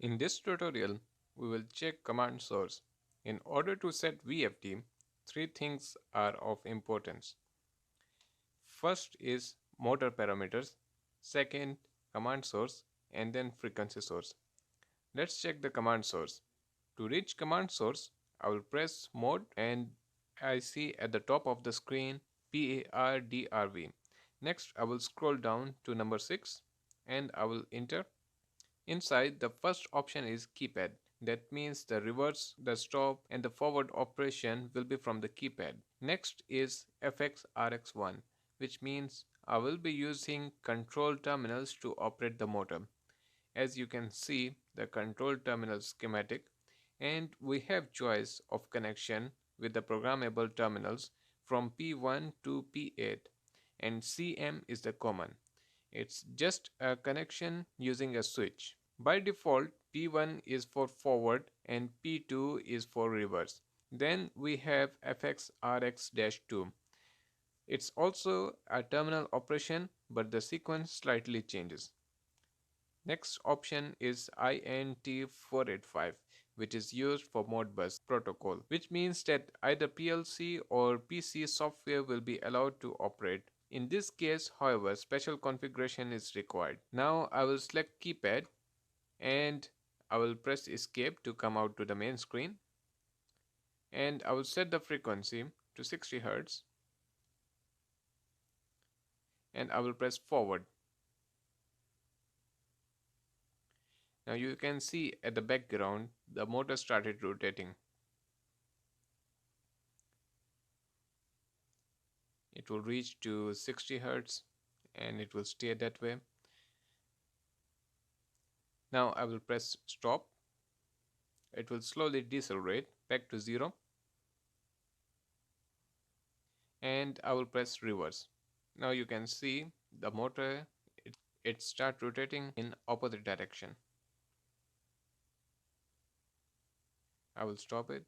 In this tutorial, we will check command source. In order to set VFD, three things are of importance. First is motor parameters, second command source, and then frequency source. Let's check the command source. To reach command source, I will press mode and I see at the top of the screen PARDRV. Next, I will scroll down to number 6 and I will enter. Inside, the first option is keypad. That means the reverse, the stop, and the forward operation will be from the keypad. Next is FXRX1, which means I will be using control terminals to operate the motor. As you can see, the control terminal schematic, and we have choice of connection with the programmable terminals from P1 to P8, and CM is the common. It's just a connection using a switch. By default, P1 is for forward and P2 is for reverse. Then we have FXRX-2. It's also a terminal operation, but the sequence slightly changes. Next option is INT485, which is used for Modbus protocol, which means that either PLC or PC software will be allowed to operate. In this case, however, special configuration is required. Now I will select keypad and I will press escape to come out to the main screen, and I will set the frequency to 60 Hz and I will press forward. Now you can see at the background the motor started rotating. It will reach to 60 Hz and it will stay that way. Now I will press stop. It will slowly decelerate back to 0 and I will press reverse. Now you can see the motor, it start rotating in opposite direction. I will stop it